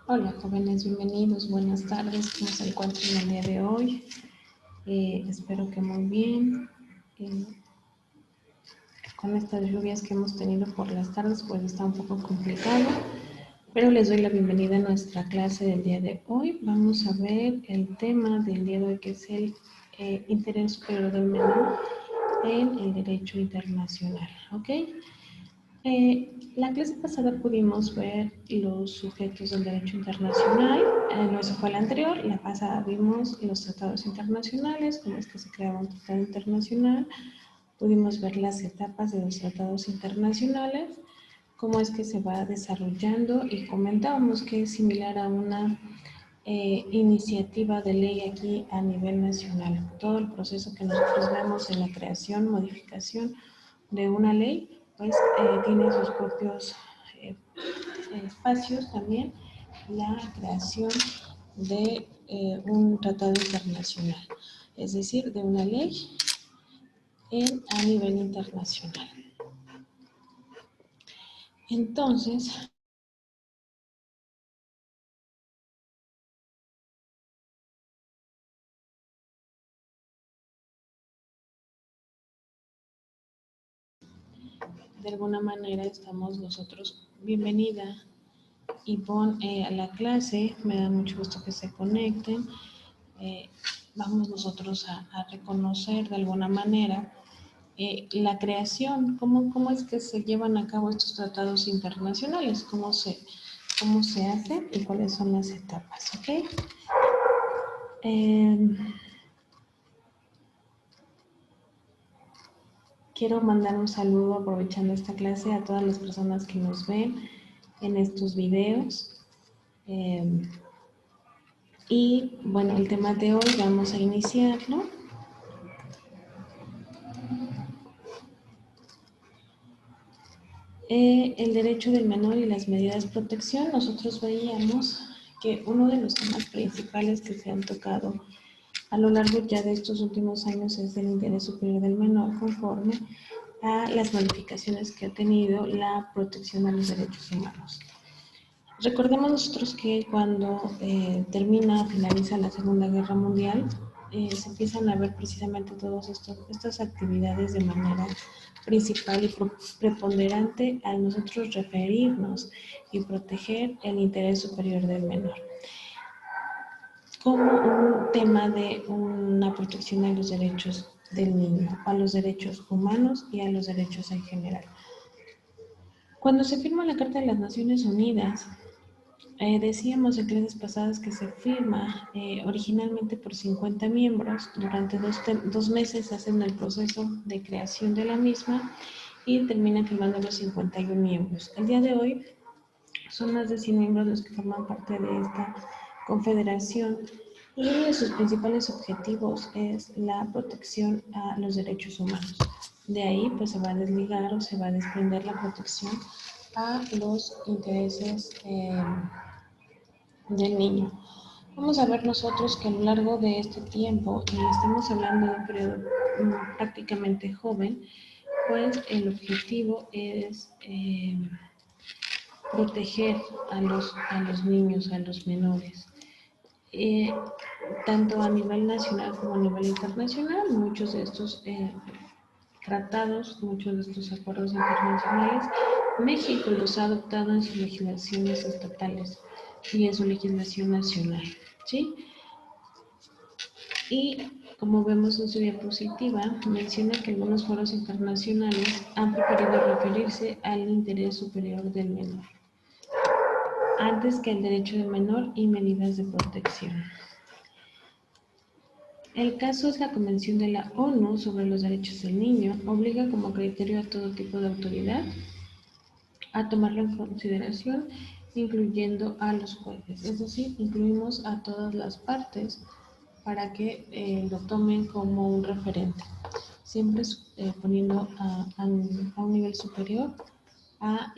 Hola jóvenes, bienvenidos, buenas tardes, ¿cómo se encuentran el día de hoy? Espero que muy bien. Con estas lluvias que hemos tenido por las tardes, pues está un poco complicado, pero les doy la bienvenida a nuestra clase del día de hoy. Vamos a ver el tema del día de hoy, que es el interés superior del menor en el derecho internacional, ¿ok? La clase pasada pudimos ver los sujetos del derecho internacional, no, eso fue la anterior. La pasada vimos los tratados internacionales, cómo es que se creaba un tratado internacional, pudimos ver las etapas de los tratados internacionales, cómo es que se va desarrollando y comentábamos que es similar a una iniciativa de ley aquí a nivel nacional. Todo el proceso que nosotros vemos en la creación, modificación de una ley, pues tiene sus propios espacios también, la creación de un tratado internacional, es decir, de una ley a nivel internacional. Entonces, de alguna manera estamos nosotros, bienvenida Ivonne a la clase, me da mucho gusto que se conecten. Vamos nosotros a reconocer de alguna manera la creación, cómo es que se llevan a cabo estos tratados internacionales, cómo se hacen y cuáles son las etapas, ¿ok? Quiero mandar un saludo aprovechando esta clase a todas las personas que nos ven en estos videos. Y bueno, el tema de hoy vamos a iniciarlo. El derecho del menor y las medidas de protección. Nosotros veíamos que uno de los temas principales que se han tocado a lo largo ya de estos últimos años es el interés superior del menor conforme a las modificaciones que ha tenido la protección a los derechos humanos. Recordemos nosotros que cuando finaliza la Segunda Guerra Mundial, se empiezan a ver precisamente todas estas actividades de manera principal y preponderante al nosotros referirnos y proteger el interés superior del menor, como un tema de una protección a los derechos del niño, a los derechos humanos y a los derechos en general. Cuando se firma la Carta de las Naciones Unidas, decíamos en clases pasadas que se firma originalmente por 50 miembros. Durante 2 meses hacen el proceso de creación de la misma y terminan firmando los 51 miembros. El día de hoy son más de 100 miembros los que forman parte de esta confederación y uno de sus principales objetivos es la protección a los derechos humanos. De ahí pues se va a desligar o se va a desprender la protección a los intereses del niño. Vamos a ver nosotros que a lo largo de este tiempo, y estamos hablando de un periodo prácticamente joven, pues el objetivo es proteger a los niños, a los menores. Tanto a nivel nacional como a nivel internacional, muchos de estos tratados, muchos de estos acuerdos internacionales, México los ha adoptado en sus legislaciones estatales y en su legislación nacional, ¿sí? Y como vemos en su diapositiva, menciona que algunos foros internacionales han preferido referirse al interés superior del menor, antes que al derecho del menor y medidas de protección. El caso es la Convención de la ONU sobre los Derechos del Niño, obliga como criterio a todo tipo de autoridad a tomarlo en consideración, incluyendo a los jueces. Es decir, incluimos a todas las partes para que lo tomen como un referente, siempre poniendo a un nivel superior a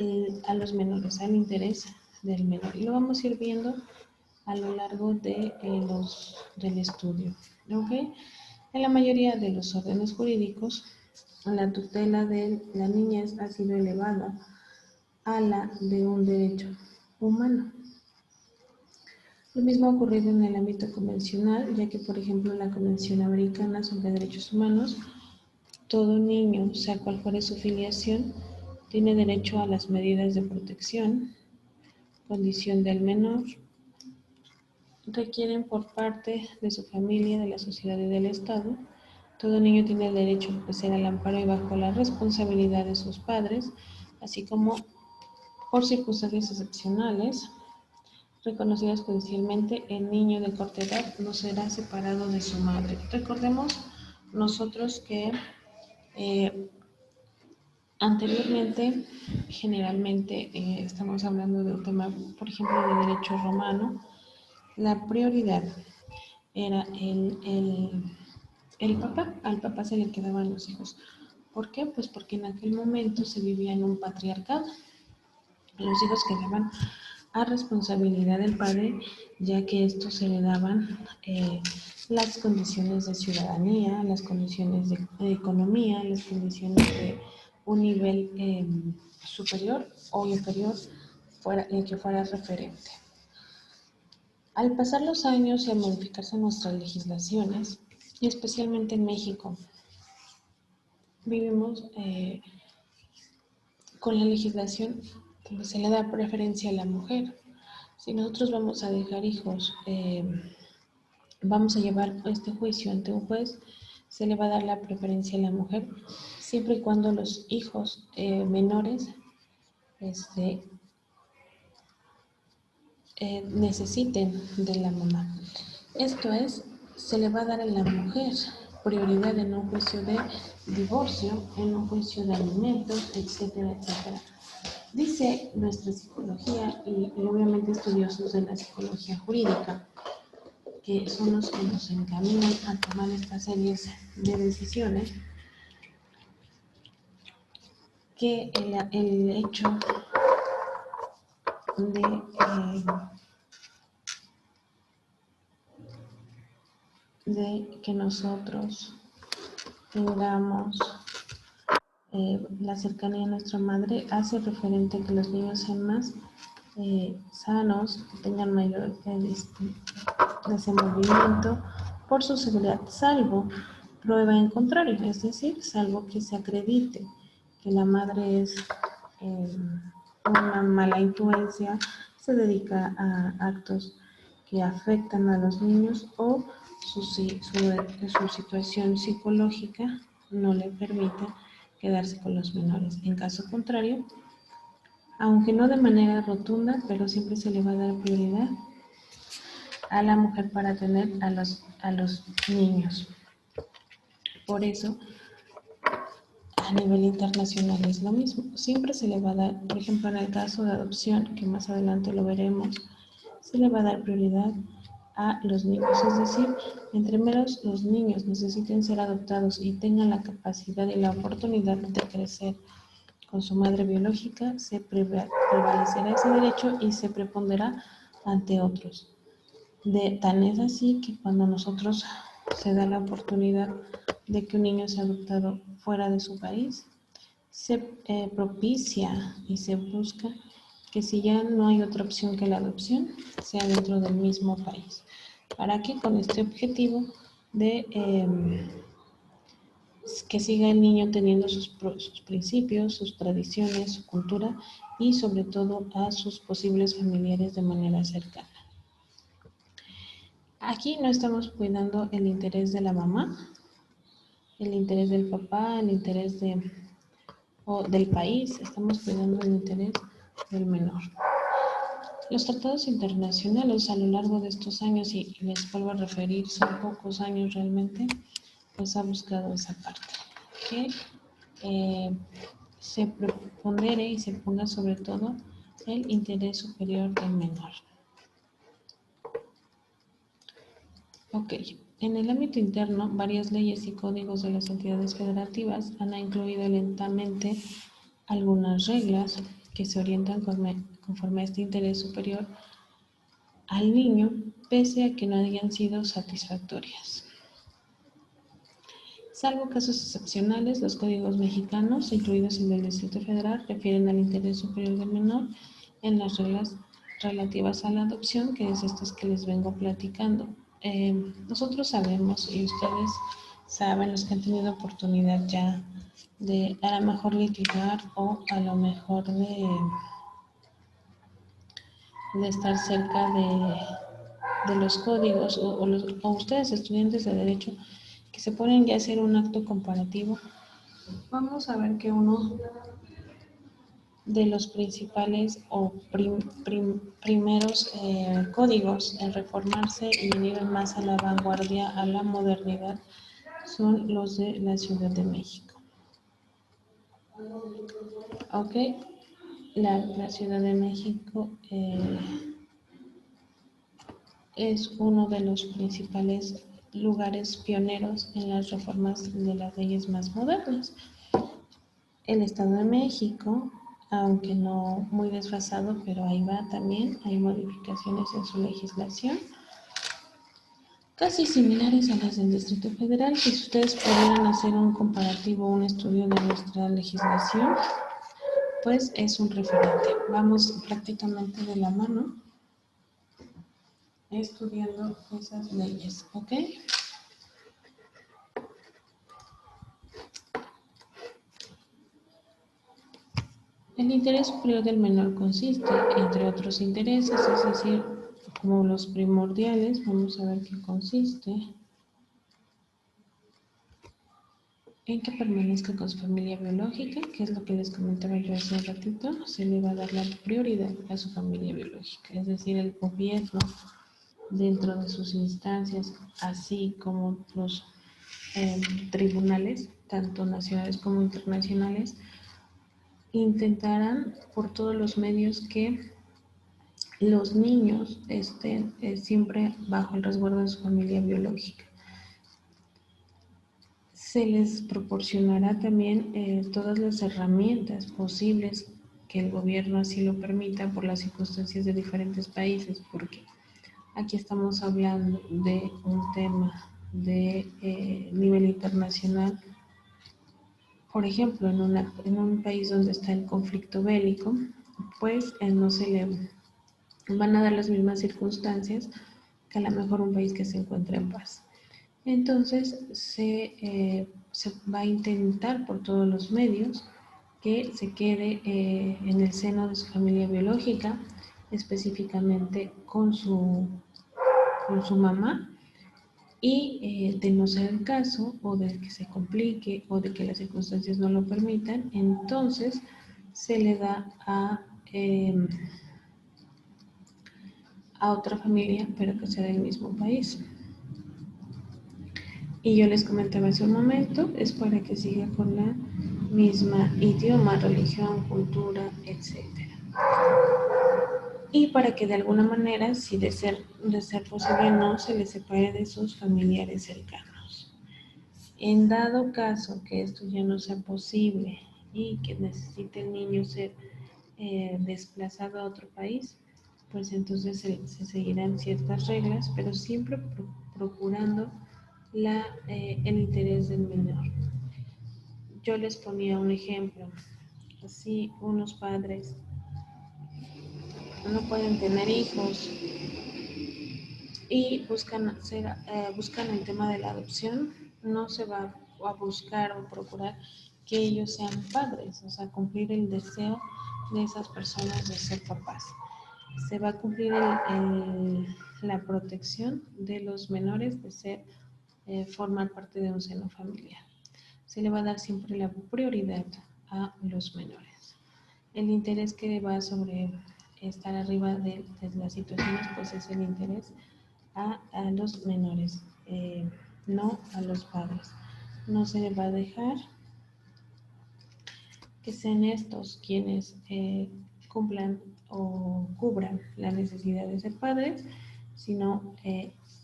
los menores, al interés del menor. Y lo vamos a ir viendo a lo largo del estudio. ¿Okay? En la mayoría de los órdenes jurídicos, la tutela de la niñez ha sido elevada a la de un derecho humano. Lo mismo ha ocurrido en el ámbito convencional, ya que, por ejemplo, en la Convención Americana sobre Derechos Humanos, todo niño, sea cual fuere su filiación, tiene derecho a las medidas de protección, condición del menor, requieren por parte de su familia, de la sociedad y del Estado. Todo niño tiene el derecho a ser al amparo y bajo la responsabilidad de sus padres, así como por circunstancias excepcionales reconocidas judicialmente, el niño de corta edad no será separado de su madre. Recordemos nosotros que anteriormente, generalmente, estamos hablando de un tema, por ejemplo, de derecho romano, la prioridad era el papá, al papá se le quedaban los hijos. ¿Por qué? Pues porque en aquel momento se vivía en un patriarcado. Los hijos quedaban a responsabilidad del padre, ya que estos heredaban las condiciones de ciudadanía, las condiciones de economía, las condiciones de un nivel superior o inferior que fuera referente. Al pasar los años y al modificarse nuestras legislaciones, y especialmente en México, vivimos con la legislación donde se le da preferencia a la mujer. Si nosotros vamos a dejar hijos, vamos a llevar este juicio ante un juez, se le va a dar la preferencia a la mujer, siempre y cuando los hijos menores necesiten de la mamá. Esto es, se le va a dar a la mujer prioridad en un juicio de divorcio, en un juicio de alimentos, etcétera, etcétera. Dice nuestra psicología y obviamente estudiosos de la psicología jurídica, que son los que nos encaminan a tomar estas series de decisiones, que el hecho de que nosotros tengamos la cercanía a nuestra madre hace referente a que los niños sean más sanos, que tengan mayor desenvolvimiento por su seguridad, salvo prueba en contrario, es decir, salvo que se acredite que la madre es una mala influencia, se dedica a actos que afectan a los niños o su situación psicológica no le permite quedarse con los menores. En caso contrario, aunque no de manera rotunda, pero siempre se le va a dar prioridad a la mujer para tener a los niños. Por eso, a nivel internacional es lo mismo. Siempre se le va a dar, por ejemplo, en el caso de adopción, que más adelante lo veremos, se le va a dar prioridad a los niños. Es decir, entre menos los niños necesiten ser adoptados y tengan la capacidad y la oportunidad de crecer con su madre biológica, se prevalecerá ese derecho y se prepondera ante otros. Tan es así que cuando nosotros se da la oportunidad de que un niño sea adoptado fuera de su país, se propicia y se busca que si ya no hay otra opción que la adopción, sea dentro del mismo país. ¿Para qué? Con este objetivo de que siga el niño teniendo sus principios, sus tradiciones, su cultura y sobre todo a sus posibles familiares de manera cercana. Aquí no estamos cuidando el interés de la mamá, el interés del papá, el interés del país, estamos cuidando el interés del menor. Los tratados internacionales a lo largo de estos años, y les vuelvo a referir, son pocos años realmente, pues ha buscado esa parte, que se prepondere y se ponga sobre todo el interés superior del menor. Ok, en el ámbito interno, varias leyes y códigos de las entidades federativas han incluido lentamente algunas reglas que se orientan conforme a este interés superior al niño, pese a que no hayan sido satisfactorias. Salvo casos excepcionales, los códigos mexicanos, incluidos el del Distrito Federal, refieren al interés superior del menor en las reglas relativas a la adopción, que es estas que les vengo platicando. Nosotros sabemos y ustedes saben, los que han tenido oportunidad ya de a lo mejor litigar o a lo mejor de estar cerca de los códigos o ustedes estudiantes de derecho que se ponen ya a hacer un acto comparativo. Vamos a ver que uno de los principales o primeros códigos en reformarse y venir más a la vanguardia, a la modernidad, son los de la Ciudad de México. Ok, la Ciudad de México es uno de los principales lugares pioneros en las reformas de las leyes más modernas. El Estado de México, aunque no muy desfasado, pero ahí va también, hay modificaciones en su legislación, casi similares a las del Distrito Federal. Si ustedes pudieran hacer un comparativo, un estudio de nuestra legislación, pues es un referente. Vamos prácticamente de la mano estudiando esas leyes, ¿ok? El interés superior del menor consiste, entre otros intereses, es decir, como los primordiales, vamos a ver qué consiste, en que permanezca con su familia biológica, que es lo que les comentaba yo hace un ratito, se le va a dar la prioridad a su familia biológica, es decir, el gobierno, dentro de sus instancias, así como los tribunales, tanto nacionales como internacionales, intentarán por todos los medios que los niños estén siempre bajo el resguardo de su familia biológica. Se les proporcionará también todas las herramientas posibles que el gobierno así lo permita por las circunstancias de diferentes países, porque aquí estamos hablando de un tema de nivel internacional. Por ejemplo, en un país donde está el conflicto bélico, pues no se le van a dar las mismas circunstancias que a lo mejor un país que se encuentra en paz. Entonces se va a intentar por todos los medios que se quede en el seno de su familia biológica, específicamente con su mamá, y de no ser el caso o de que se complique o de que las circunstancias no lo permitan, entonces se le da a otra familia, pero que sea del mismo país. Y yo les comentaba hace un momento, es para que siga con la misma idioma, religión, cultura, etc. Y para que de alguna manera, si de ser posible, no se les separe de sus familiares cercanos. En dado caso que esto ya no sea posible y que necesite el niño ser desplazado a otro país, pues entonces se seguirán ciertas reglas, pero siempre procurando el interés del menor. Yo les ponía un ejemplo. Si unos padres no pueden tener hijos y buscan el tema de la adopción, no se va a buscar o procurar que ellos sean padres, o sea, cumplir el deseo de esas personas de ser papás. Se va a cumplir la protección de los menores de formar parte de un seno familiar. Se le va a dar siempre la prioridad a los menores. El interés que va sobre estar arriba de las situaciones, pues es el interés a los menores, no a los padres. No se le va a dejar que sean estos quienes cumplan o cubran la necesidad de ser padres, sino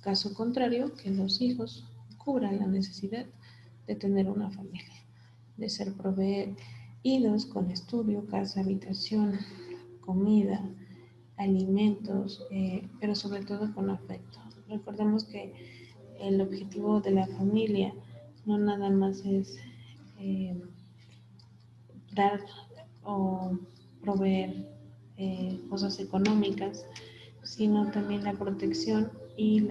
caso contrario, que los hijos cubran la necesidad de tener una familia, de ser proveídos con estudio, casa, habitación, comida, alimentos, pero sobre todo con afecto. Recordemos que el objetivo de la familia no nada más es dar o proveer, cosas económicas, sino también la protección y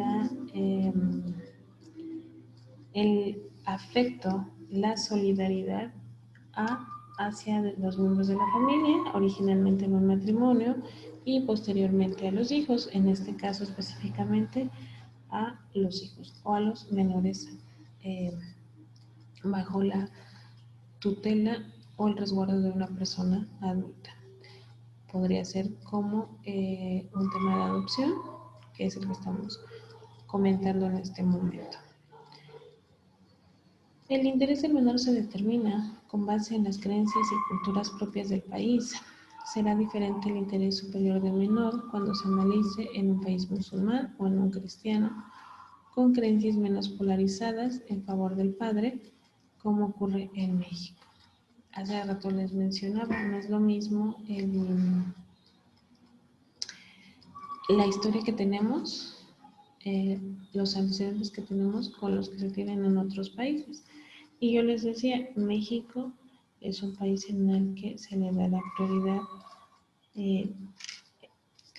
el afecto, la solidaridad hacia los miembros de la familia, originalmente en un matrimonio y posteriormente a los hijos, en este caso específicamente a los hijos o a los menores bajo la tutela o el resguardo de una persona adulta. Podría ser como un tema de adopción, que es el que estamos comentando en este momento. El interés del menor se determina con base en las creencias y culturas propias del país. Será diferente el interés superior del menor cuando se analice en un país musulmán o en un cristiano, con creencias menos polarizadas en favor del padre, como ocurre en México. Hace rato les mencionaba, no es lo mismo la historia que tenemos, los antecedentes que tenemos con los que se tienen en otros países. Y yo les decía, México es un país en el que se le da la prioridad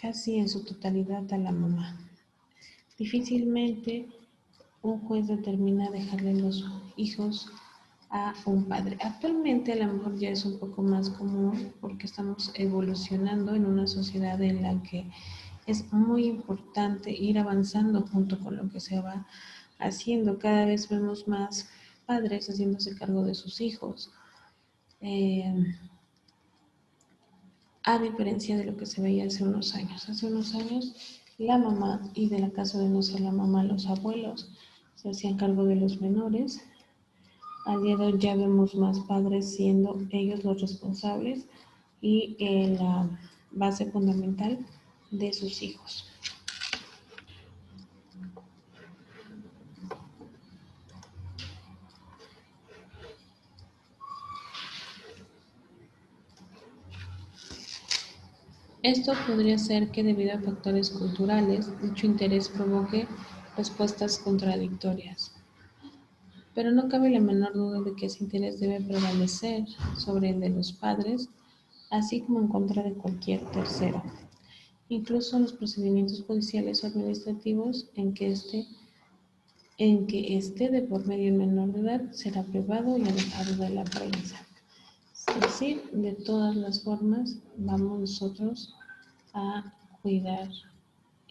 casi en su totalidad a la mamá. Difícilmente un juez determina dejarle los hijos a un padre. Actualmente a lo mejor ya es un poco más común porque estamos evolucionando en una sociedad en la que es muy importante ir avanzando junto con lo que se va haciendo. Cada vez vemos más padres haciéndose cargo de sus hijos, a diferencia de lo que se veía hace unos años. Hace unos años la mamá, y de la caso de no ser la mamá, los abuelos, se hacían cargo de los menores. Al día de hoy ya vemos más padres siendo ellos los responsables y la base fundamental de sus hijos. Esto podría ser que debido a factores culturales, dicho interés provoque respuestas contradictorias. Pero no cabe la menor duda de que ese interés debe prevalecer sobre el de los padres, así como en contra de cualquier tercero, incluso en los procedimientos judiciales o administrativos en que esté de por medio un menor de edad, será privado y alejado de la prensa. Es decir, de todas las formas, vamos nosotros a cuidar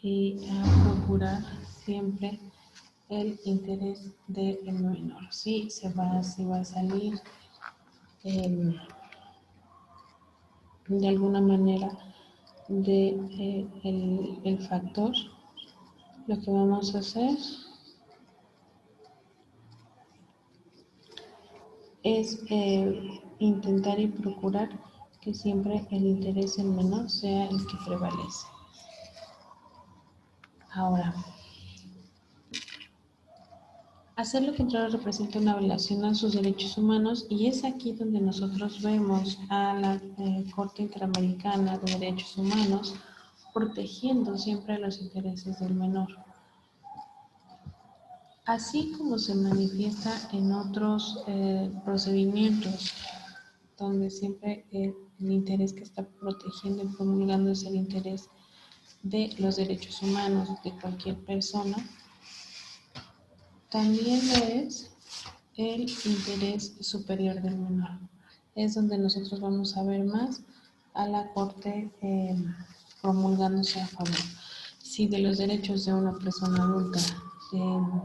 y a procurar siempre el interés del menor. Sí, se va a salir de alguna manera de el factor. Lo que vamos a hacer es intentar y procurar que siempre el interés del menor sea el que prevalece. Ahora, hacer lo contrario representa una violación a sus derechos humanos y es aquí donde nosotros vemos a la Corte Interamericana de Derechos Humanos protegiendo siempre los intereses del menor. Así como se manifiesta en otros procedimientos donde siempre el interés que está protegiendo y promulgando es el interés de los derechos humanos de cualquier persona, también lo es el interés superior del menor. Es donde nosotros vamos a ver más a la Corte promulgándose a favor. Si de los derechos de una persona adulta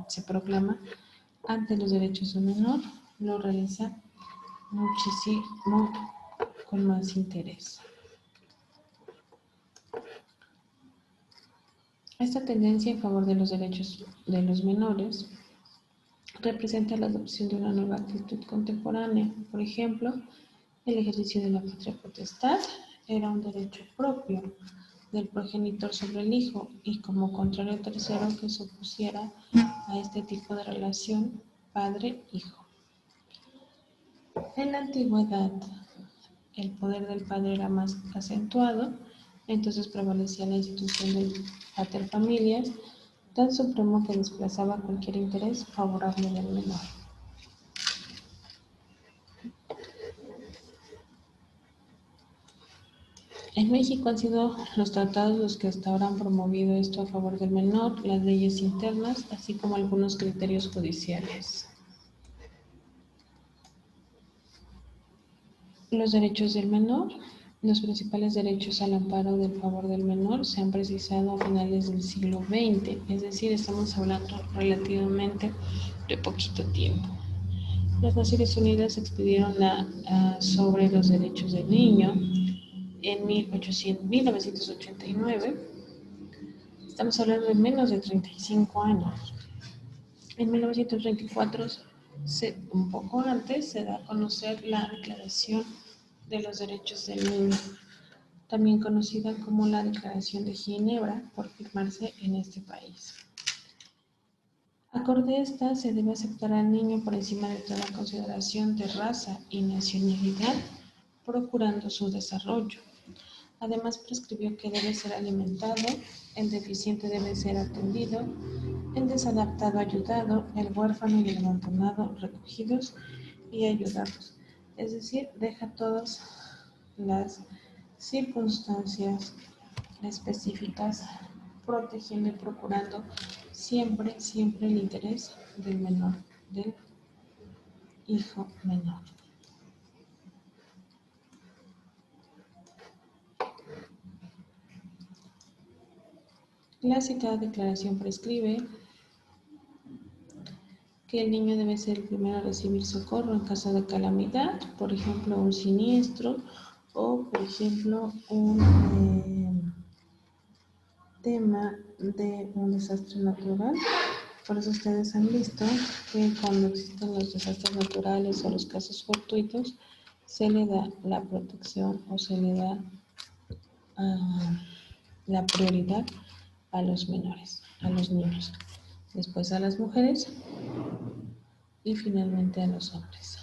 se proclama, ante los derechos del menor, lo realiza muchísimo con más interés. Esta tendencia en favor de los derechos de los menores representa la adopción de una nueva actitud contemporánea. Por ejemplo, el ejercicio de la patria potestad era un derecho propio del progenitor sobre el hijo y como contrario tercero que se opusiera a este tipo de relación padre-hijo. En la antigüedad, el poder del padre era más acentuado, entonces prevalecía la institución del paterfamilias, tan supremo que desplazaba cualquier interés favorable del menor. En México han sido los tratados los que hasta ahora han promovido esto a favor del menor, las leyes internas, así como algunos criterios judiciales. Los derechos del menor. Los principales derechos al amparo del favor del menor se han precisado a finales del siglo XX, es decir, estamos hablando relativamente de poquito tiempo. Las Naciones Unidas expidieron sobre los derechos del niño en 1989. Estamos hablando de menos de 35 años. En 1934, un poco antes, se da a conocer la Declaración de los Derechos del Niño, también conocida como la Declaración de Ginebra, por firmarse en este país. Acorde a esta, se debe aceptar al niño por encima de toda consideración de raza y nacionalidad, procurando su desarrollo. Además, prescribió que debe ser alimentado, el deficiente debe ser atendido, el desadaptado ayudado, el huérfano y el abandonado recogidos y ayudados. Es decir, deja todas las circunstancias específicas, protegiendo y procurando siempre el interés del menor, del hijo menor. La citada declaración prescribe que el niño debe ser el primero a recibir socorro en caso de calamidad, por ejemplo, un siniestro o, por ejemplo, un tema de un desastre natural. Por eso ustedes han visto que cuando existen los desastres naturales o los casos fortuitos, se le da la protección o se le da la prioridad a los menores, a los niños, después a las mujeres y finalmente a los hombres.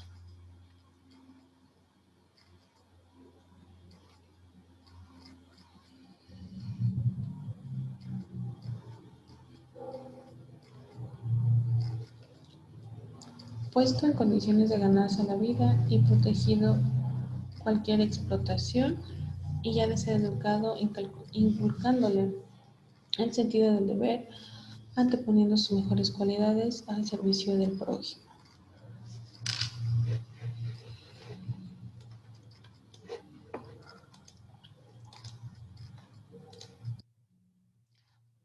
Puesto en condiciones de ganarse la vida y protegido cualquier explotación, y ya de ser educado inculcándole el sentido del deber, anteponiendo sus mejores cualidades al servicio del prójimo.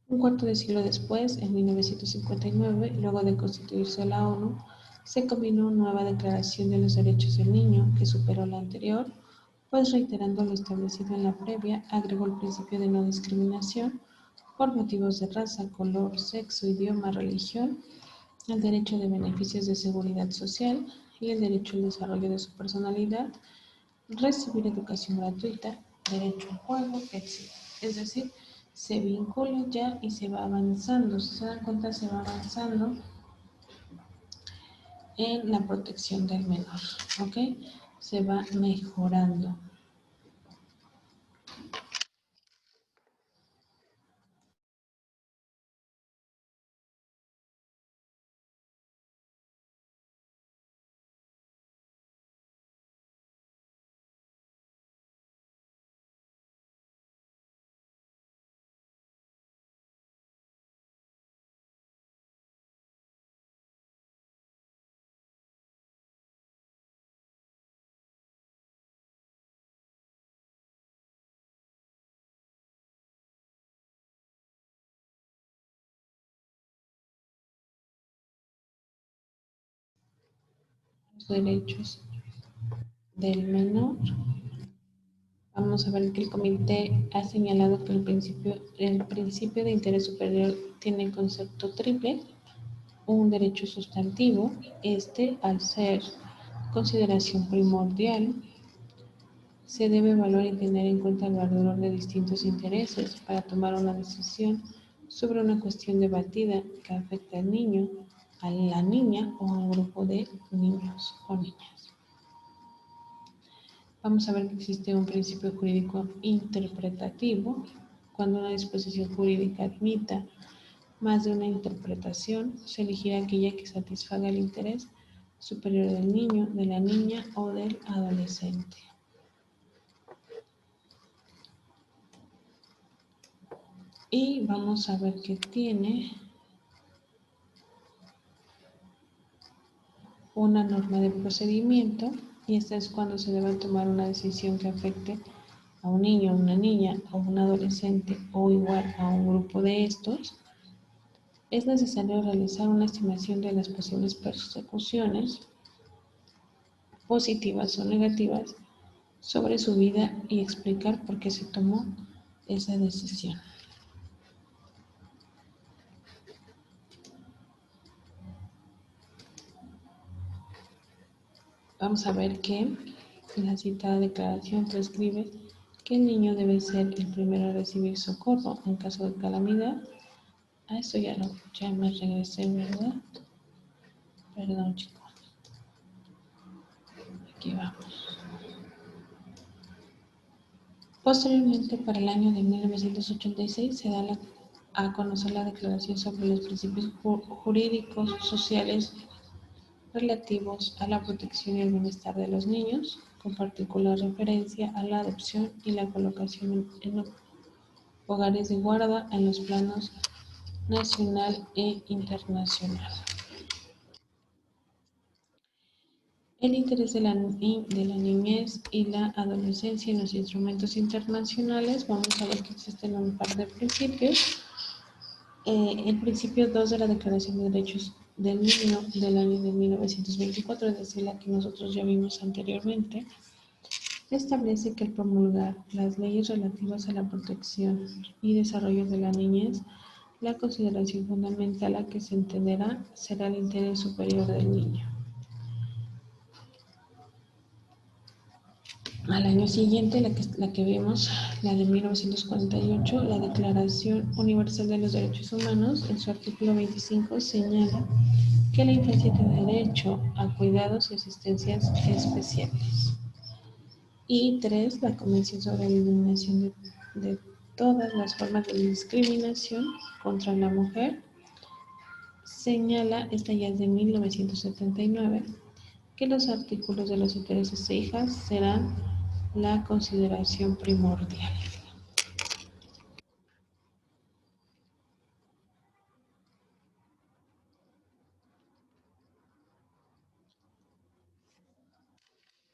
Un cuarto de siglo después, en 1959, luego de constituirse la ONU, se combinó una nueva Declaración de los Derechos del Niño que superó la anterior, pues reiterando lo establecido en la previa, agregó el principio de no discriminación por motivos de raza, color, sexo, idioma, religión, el derecho de beneficios de seguridad social y el derecho al desarrollo de su personalidad, recibir educación gratuita, derecho al juego, etc. Es decir, se vincula ya y se va avanzando. Si se dan cuenta, se va avanzando en la protección del menor, ¿ok? Se va mejorando. Los derechos del menor. Vamos a ver que el comité ha señalado que el principio de interés superior tiene concepto triple, un derecho sustantivo, al ser consideración primordial, se debe evaluar y tener en cuenta el valor de distintos intereses para tomar una decisión sobre una cuestión debatida que afecta al niño, a la niña o a un grupo de niños o niñas. Vamos a ver que existe un principio jurídico interpretativo. Cuando una disposición jurídica admita más de una interpretación, se elegirá aquella que satisfaga el interés superior del niño, de la niña o del adolescente. Y vamos a ver que tiene una norma de procedimiento, y esta es cuando se debe tomar una decisión que afecte a un niño, a una niña, a un adolescente o igual a un grupo de estos. Es necesario realizar una estimación de las posibles persecuciones, positivas o negativas, sobre su vida y explicar por qué se tomó esa decisión. Vamos a ver que la citada declaración prescribe que el niño debe ser el primero a recibir socorro en caso de calamidad. A esto ya me regresé, ¿verdad? Perdón, chicos. Aquí vamos. Posteriormente, para el año de 1986, se da a conocer la Declaración sobre los Principios Jurídicos Sociales relativos a la protección y el bienestar de los niños, con particular referencia a la adopción y la colocación en hogares de guarda en los planos nacional e internacional. El interés de la niñez y la adolescencia en los instrumentos internacionales. Vamos a ver que existen un par de principios. El principio 2 de la Declaración de Derechos del Niño del año de 1924, es decir, la que nosotros ya vimos anteriormente, establece que al promulgar las leyes relativas a la protección y desarrollo de la niñez, la consideración fundamental a que se entenderá será el interés superior del niño. Al año siguiente, la que vimos, la de 1948, la Declaración Universal de los Derechos Humanos, en su artículo 25, señala que la infancia tiene derecho a cuidados y asistencias especiales. Y 3, la Convención sobre la Eliminación de todas las formas de discriminación contra la mujer, señala, esta ya es de 1979, que los artículos de los intereses e hijas serán la consideración primordial.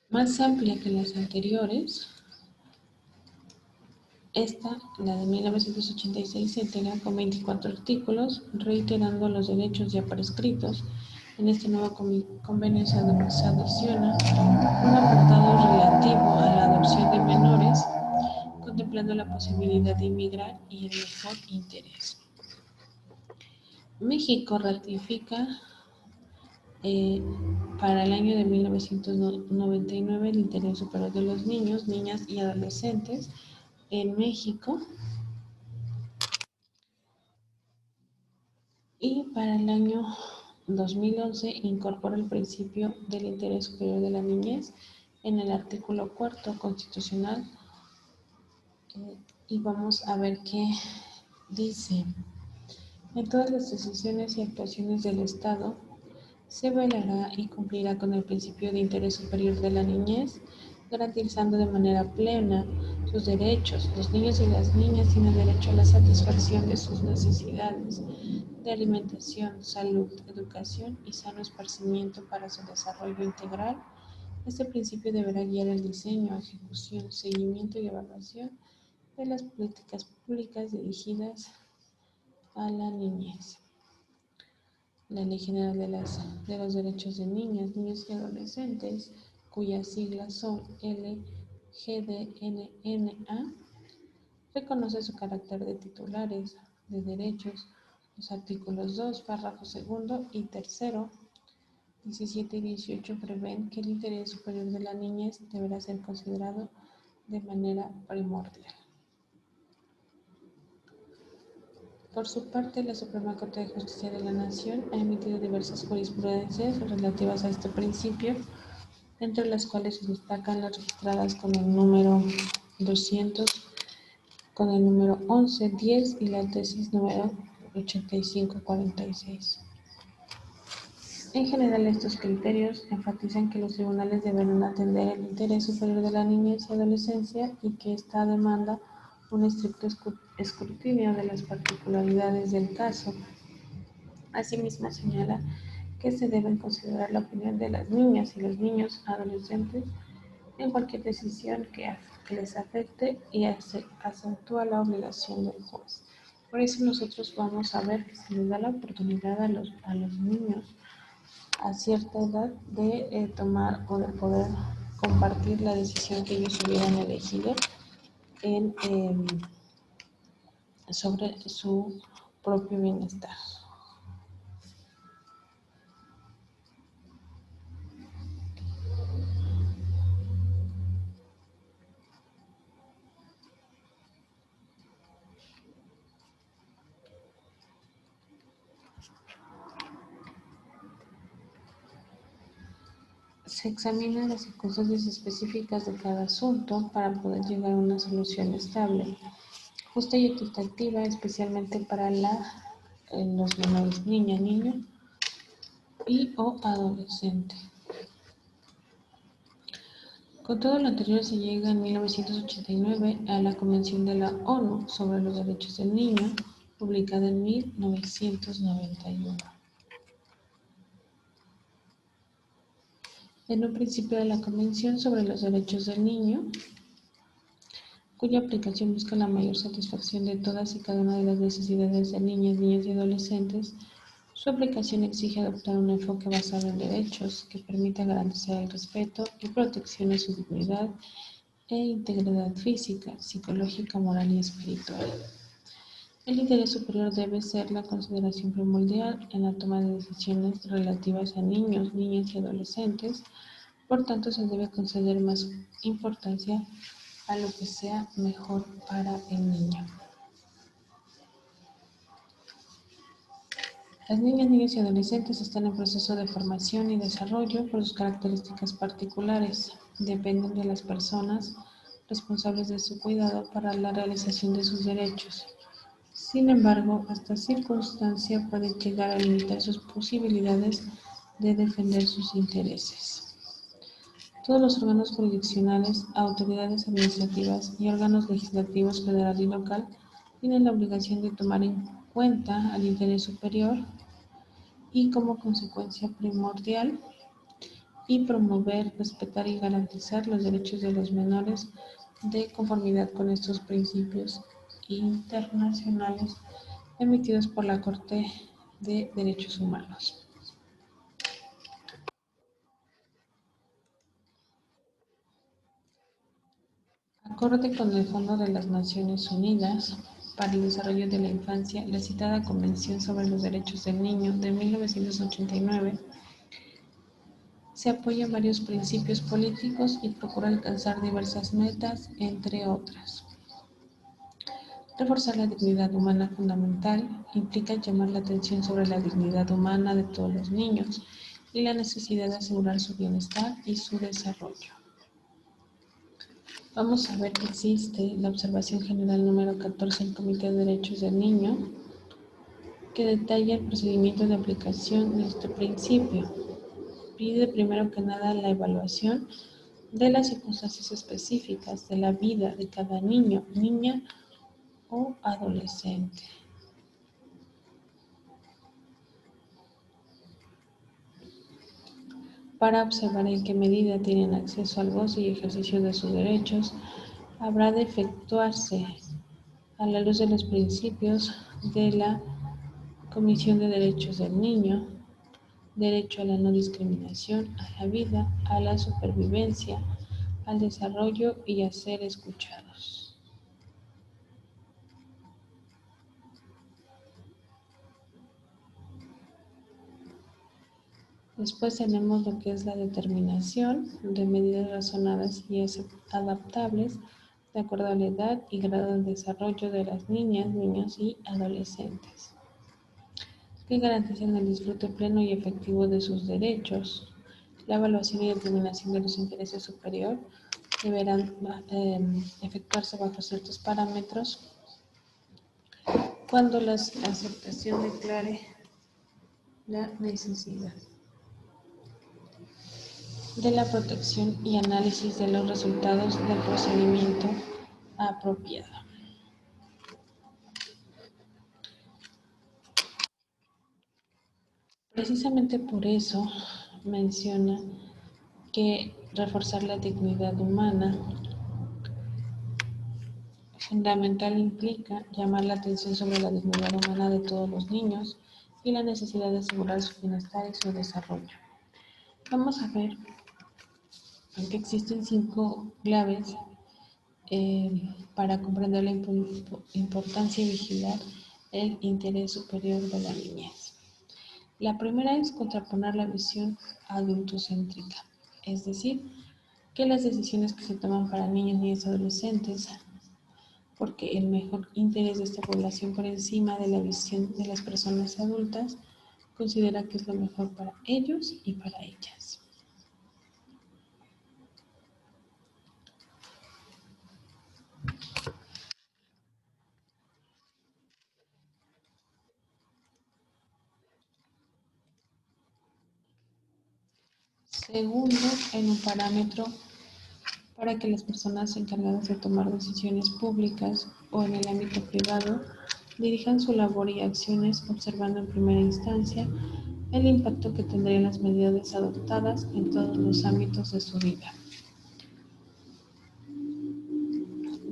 Más amplia que las anteriores, esta, la de 1986, se integra con 24 artículos, reiterando los derechos ya prescritos. En este nuevo convenio se adiciona un apartado relativo a la adopción de menores, contemplando la posibilidad de inmigrar y el mejor interés. México ratifica para el año de 1999 el interés superior de los niños, niñas y adolescentes en México. Y para el año 2011 incorpora el principio del interés superior de la niñez en el artículo 4 constitucional. Y vamos a ver qué dice. En todas las decisiones y actuaciones del Estado se velará y cumplirá con el principio de interés superior de la niñez, garantizando de manera plena sus derechos. Los niños y las niñas tienen derecho a la satisfacción de sus necesidades de alimentación, salud, educación y sano esparcimiento para su desarrollo integral. Este principio deberá guiar el diseño, ejecución, seguimiento y evaluación de las políticas públicas dirigidas a la niñez. La Ley General de los Derechos de Niñas, Niños y Adolescentes, cuyas siglas son LGDNNA, reconoce su carácter de titulares de derechos. Los artículos 2, párrafo segundo y tercero, 17 y 18 prevén que el interés superior de la niñez deberá ser considerado de manera primordial. Por su parte, la Suprema Corte de Justicia de la Nación ha emitido diversas jurisprudencias relativas a este principio, entre las cuales se destacan las registradas con el número 200, con el número 1110 y la tesis número 8546. En general, estos criterios enfatizan que los tribunales deberán atender el interés superior de la niñez y adolescencia y que esta demanda un estricto escrutinio de las particularidades del caso. Asimismo, señala que se debe considerar la opinión de las niñas y los niños adolescentes en cualquier decisión que les afecte y acentúa la obligación del juez. Por eso nosotros vamos a ver que se les da la oportunidad a los niños a cierta edad de tomar o de poder compartir la decisión que ellos hubieran elegido en, sobre su propio bienestar. Se examinan las circunstancias específicas de cada asunto para poder llegar a una solución estable, justa y equitativa, especialmente para los menores, niña, niño y o adolescente. Con todo lo anterior se llega en 1989 a la Convención de la ONU sobre los Derechos del Niño, publicada en 1991. En un principio de la Convención sobre los Derechos del Niño, cuya aplicación busca la mayor satisfacción de todas y cada una de las necesidades de niñas, niños y adolescentes, su aplicación exige adoptar un enfoque basado en derechos que permita garantizar el respeto y protección a su dignidad e integridad física, psicológica, moral y espiritual. El interés superior debe ser la consideración primordial en la toma de decisiones relativas a niños, niñas y adolescentes. Por tanto, se debe conceder más importancia a lo que sea mejor para el niño. Las niñas, niños y adolescentes están en proceso de formación y desarrollo por sus características particulares. Dependen de las personas responsables de su cuidado para la realización de sus derechos. Sin embargo, esta circunstancia puede llegar a limitar sus posibilidades de defender sus intereses. Todos los órganos jurisdiccionales, autoridades administrativas y órganos legislativos federal y local tienen la obligación de tomar en cuenta al interés superior y, como consecuencia primordial, y promover, respetar y garantizar los derechos de los menores de conformidad con estos principios internacionales emitidos por la Corte de Derechos Humanos. Acorde con el Fondo de las Naciones Unidas para el Desarrollo de la Infancia, la citada Convención sobre los Derechos del Niño de 1989 se apoya en varios principios políticos y procura alcanzar diversas metas, entre otras. Reforzar la dignidad humana fundamental implica llamar la atención sobre la dignidad humana de todos los niños y la necesidad de asegurar su bienestar y su desarrollo. Vamos a ver que existe la observación general número 14 del Comité de Derechos del Niño, que detalla el procedimiento de aplicación de este principio. Pide primero que nada la evaluación de las circunstancias específicas de la vida de cada niño, niña o adolescente. Para observar en qué medida tienen acceso al goce y ejercicio de sus derechos, habrá de efectuarse a la luz de los principios de la Comisión de Derechos del Niño, derecho a la no discriminación, a la vida, a la supervivencia, al desarrollo y a ser escuchados. Después tenemos lo que es la determinación de medidas razonadas y adaptables de acuerdo a la edad y grado de desarrollo de las niñas, niños y adolescentes, que garanticen el disfrute pleno y efectivo de sus derechos. La evaluación y determinación de los intereses superiores deberán efectuarse bajo ciertos parámetros cuando la aceptación declare la necesidad de la protección y análisis de los resultados del procedimiento apropiado. Precisamente por eso menciona que reforzar la dignidad humana fundamental implica llamar la atención sobre la dignidad humana de todos los niños y la necesidad de asegurar su bienestar y su desarrollo. Vamos a ver que existen 5 claves para comprender la importancia y vigilar el interés superior de la niñez. La primera es contraponer la visión adultocéntrica, es decir, que las decisiones que se toman para niños, niñas y adolescentes, porque el mejor interés de esta población por encima de la visión de las personas adultas, considera que es lo mejor para ellos y para ellas. Segundo, en un parámetro para que las personas encargadas de tomar decisiones públicas o en el ámbito privado dirijan su labor y acciones observando en primera instancia el impacto que tendrían las medidas adoptadas en todos los ámbitos de su vida.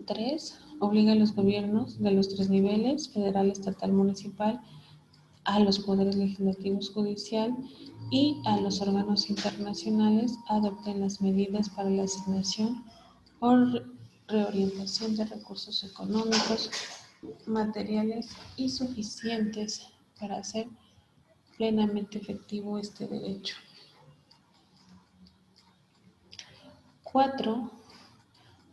3. Obliga a los gobiernos de los 3 niveles, federal, estatal, municipal, a los poderes legislativos, judicial y a los órganos internacionales adopten las medidas para la asignación o reorientación de recursos económicos, materiales y suficientes para hacer plenamente efectivo este derecho. 4.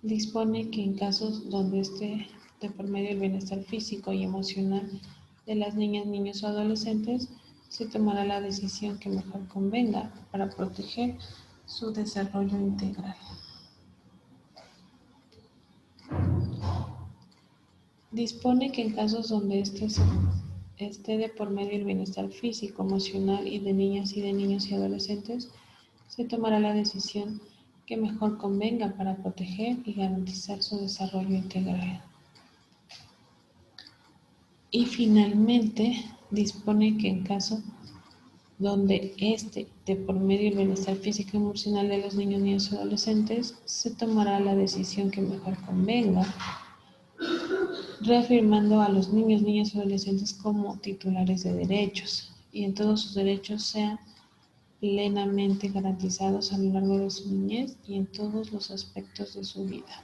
Dispone que en casos donde esté de por medio el bienestar físico y emocional de las niñas, niños o adolescentes, se tomará la decisión que mejor convenga para proteger su desarrollo integral. Dispone que en casos donde esté de por medio el bienestar físico, emocional y de niñas y de niños y adolescentes, se tomará la decisión que mejor convenga para proteger y garantizar su desarrollo integral. Y finalmente, dispone que en caso donde de por medio del bienestar físico y emocional de los niños, niñas y adolescentes, se tomará la decisión que mejor convenga, reafirmando a los niños, niñas y adolescentes como titulares de derechos y en todos sus derechos sean plenamente garantizados a lo largo de su niñez y en todos los aspectos de su vida.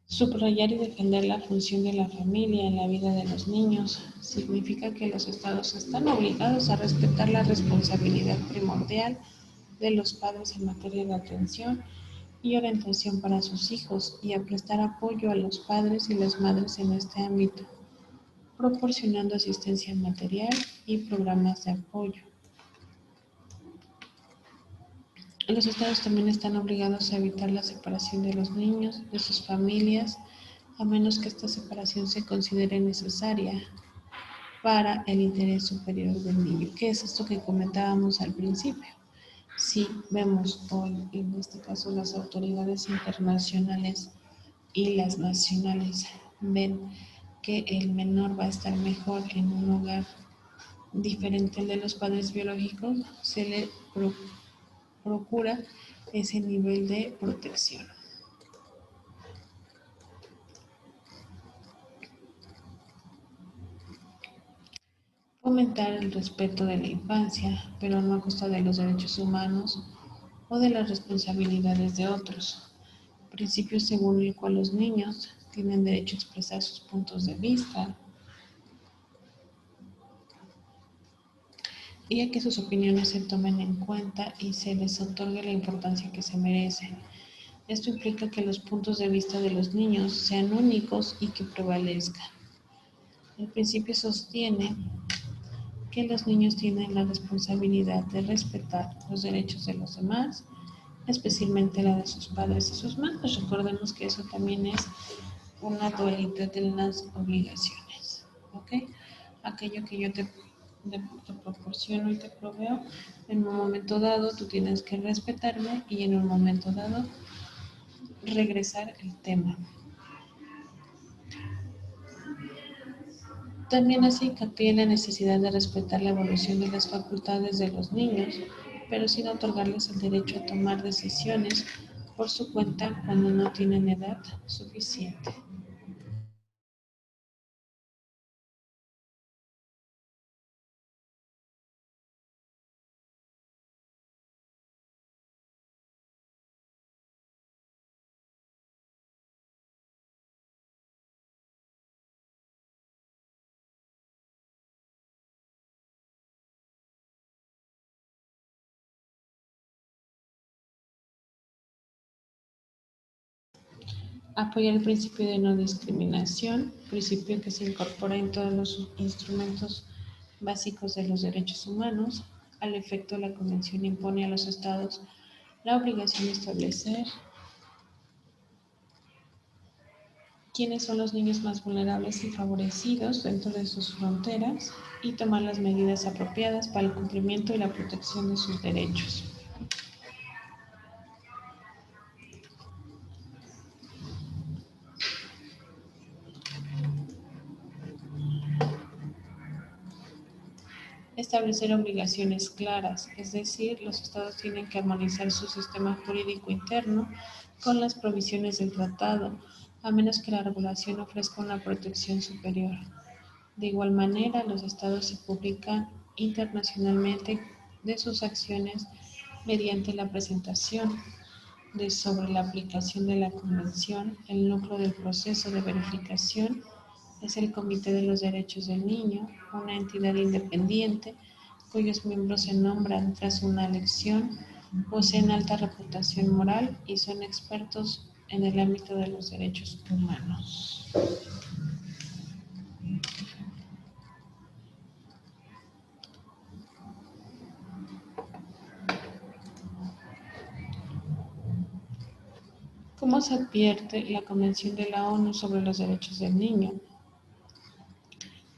Subrayar y defender la función de la familia en la vida de los niños significa que los estados están obligados a respetar la responsabilidad primordial de los padres en materia de atención y orientación para sus hijos y a prestar apoyo a los padres y las madres en este ámbito, proporcionando asistencia material y programas de apoyo. Los estados también están obligados a evitar la separación de los niños de sus familias, a menos que esta separación se considere necesaria para el interés superior del niño. ¿Qué es esto que comentábamos al principio? Si vemos hoy, en este caso, las autoridades internacionales y las nacionales ven que el menor va a estar mejor en un hogar diferente al de los padres biológicos, se le procura ese nivel de protección. Fomentar el respeto de la infancia, pero no a costa de los derechos humanos o de las responsabilidades de otros. Principio según el cual los niños tienen derecho a expresar sus puntos de vista y a que sus opiniones se tomen en cuenta y se les otorgue la importancia que se merecen. Esto implica que los puntos de vista de los niños sean únicos y que prevalezcan. El principio sostiene que los niños tienen la responsabilidad de respetar los derechos de los demás, especialmente la de sus padres y sus madres. Recordemos que eso también es una dualidad de las obligaciones, ¿ok? Aquello que yo te te proporciono y te proveo, en un momento dado tú tienes que respetarme y en un momento dado regresar el tema. También hace hincapié en la necesidad de respetar la evolución de las facultades de los niños, pero sin otorgarles el derecho a tomar decisiones por su cuenta cuando no tienen edad suficiente. Apoyar el principio de no discriminación, principio que se incorpora en todos los instrumentos básicos de los derechos humanos. Al efecto, la Convención impone a los Estados la obligación de establecer quiénes son los niños más vulnerables y favorecidos dentro de sus fronteras y tomar las medidas apropiadas para el cumplimiento y la protección de sus derechos. Establecer obligaciones claras, es decir, los estados tienen que armonizar su sistema jurídico interno con las provisiones del tratado, a menos que la regulación ofrezca una protección superior. De igual manera, los estados se publican internacionalmente de sus acciones mediante la presentación sobre la aplicación de la Convención. El núcleo del proceso de verificación es el Comité de los Derechos del Niño, una entidad independiente cuyos miembros se nombran tras una elección, poseen alta reputación moral y son expertos en el ámbito de los derechos humanos. ¿Cómo se advierte la Convención de la ONU sobre los Derechos del Niño?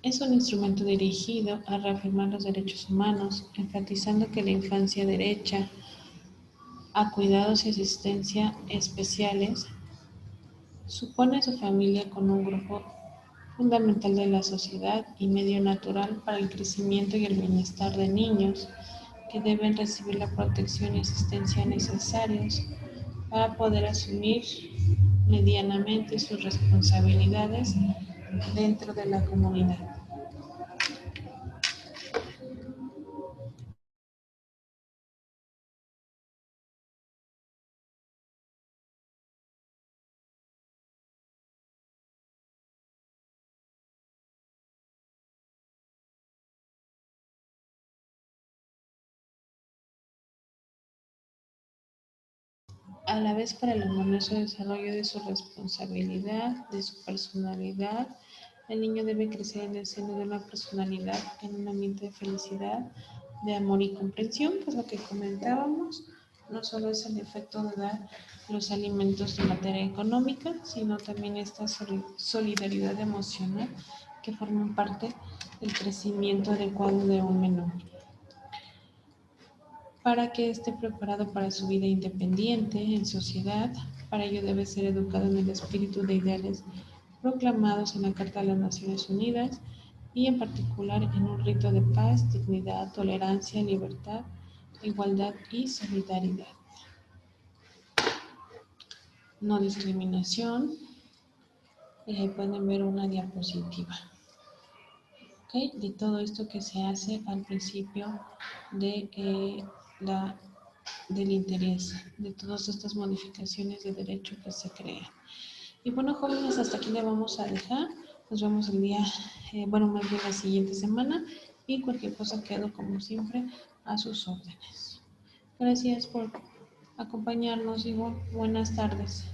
Es un instrumento dirigido a reafirmar los derechos humanos, enfatizando que la infancia derecha a cuidados y asistencia especiales supone a su familia como un grupo fundamental de la sociedad y medio natural para el crecimiento y el bienestar de niños que deben recibir la protección y asistencia necesarios para poder asumir medianamente sus responsabilidades dentro de la comunidad. A la vez para el armonioso desarrollo de su responsabilidad, de su personalidad, el niño debe crecer en el seno de una personalidad, en un ambiente de felicidad, de amor y comprensión, pues lo que comentábamos, no solo es el efecto de dar los alimentos de materia económica, sino también esta solidaridad emocional que forman parte del crecimiento adecuado de un menor para que esté preparado para su vida independiente en sociedad. Para ello debe ser educado en el espíritu de ideales proclamados en la Carta de las Naciones Unidas y en particular en un rito de paz, dignidad, tolerancia, libertad, igualdad y solidaridad. No discriminación. Y ahí pueden ver una diapositiva. ¿Okay? De todo esto que se hace al principio de del interés, de todas estas modificaciones de derecho que se crean. Y bueno, jóvenes, hasta aquí le vamos a dejar. Nos vemos el día, más bien la siguiente semana y cualquier cosa quedo como siempre a sus órdenes. Gracias por acompañarnos y buenas tardes.